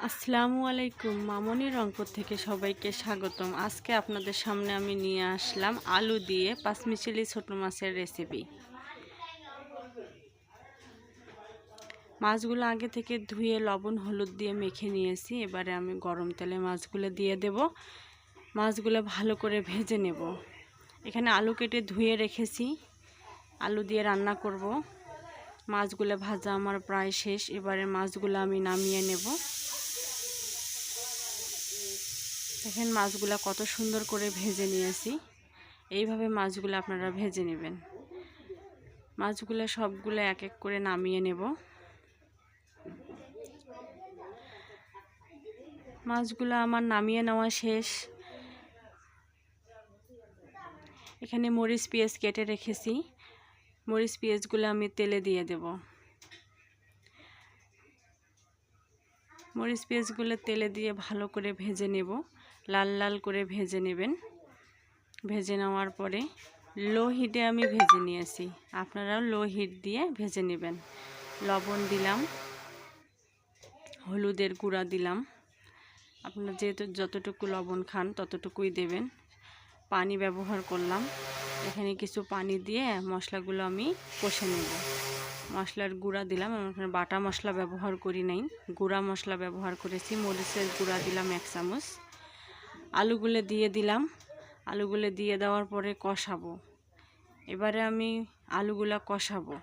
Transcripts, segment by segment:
আসসালামু আলাইকুম, মামনি রংপুর থেকে সবাইকে স্বাগতম। আজকে আপনাদের সামনে আমি নিয়ে আসলাম আলু দিয়ে পাঁচমিশালি ছোট মাছের রেসিপি। মাছগুলো আগে থেকে ধুয়ে লবণ হলুদ দিয়ে মেখে নিয়েছি। এবারে আমি গরম তেলে মাছগুলো দিয়ে দেব। মাছগুলো ভালো করে ভেজে নেব। এখানে আলু কেটে ধুয়ে রেখেছি, আলু দিয়ে রান্না করব। মাছগুলো ভাজা আমার প্রায় শেষ। এবারে মাছগুলো আমি নামিয়ে নেব। দেখেন মাছগুলো কত সুন্দর করে ভেজে নিয়েছি। এইভাবে মাছগুলো আপনারা ভেজে নেবেন। মাছগুলো সবগুলো এক এক করে নামিয়ে নেব। মাছগুলো আমার নামিয়ে নেওয়া শেষ। এখানে মরিচ পেঁয়াজ কেটে রেখেছি। মরিচ পেঁয়াজগুলো আমি তেলে দিয়ে দেব। মরিচ পেঁয়াজগুলো তেলে দিয়ে ভালো করে ভেজে নেব। লাল লাল করে ভেজে নেবেন। ভেজে নেওয়ার পরে লো হিটে আমি ভেজে নিয়েছি, আপনারাও লো হিট দিয়ে ভেজে নেবেন। লবণ দিলাম, হলুদের গুঁড়া দিলাম। আপনারা যেহেতু যতটুকু লবণ খান ততটুকুই দেবেন। পানি ব্যবহার করলাম। এখানে কিছু পানি দিয়ে মশলাগুলো আমি কষে নেব। মশলার গুঁড়া দিলাম, আমি এখানে বাটা মশলা ব্যবহার করি নাই, গুঁড়া মশলা ব্যবহার করেছি। মরিচের গুঁড়া দিলাম 1 চামচ। আলুগুলো দিয়ে দিলাম। আলুগুলো দিয়ে দেওয়ার পরে কষাবো। এবারে আমি আলুগুলো কষাবো।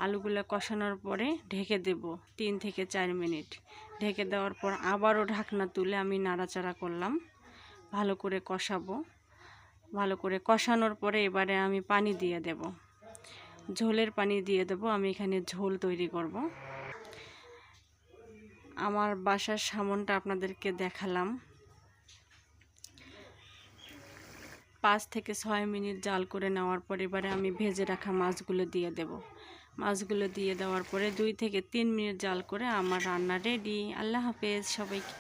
আলুগুলো কষানোর পরে ঢেকে দেব 3 থেকে 4 মিনিট। ঢেকে দেওয়ার পর আবারও ঢাকনা তুলে আমি নাড়াচাড়া করলাম। ভালো করে কষাবো। ভালো করে কষানোর পরে এবারে আমি পানি দিয়ে দেব। ঝোলের পানি দিয়ে দেব। আমি এখানে ঝোল তৈরি করব। আমার বাসার সামনটা আপনাদেরকে দেখালাম। 5 থেকে 6 মিনিট জাল করে নেওয়ার পর এবারে আমি ভেজে রাখা মাছগুলো দিয়ে দেব। মাছগুলো দিয়ে দেওয়ার পরে 2 থেকে 3 মিনিট জাল করে আমার রান্না রেডি। আল্লাহ হাফেজ সবাইকে।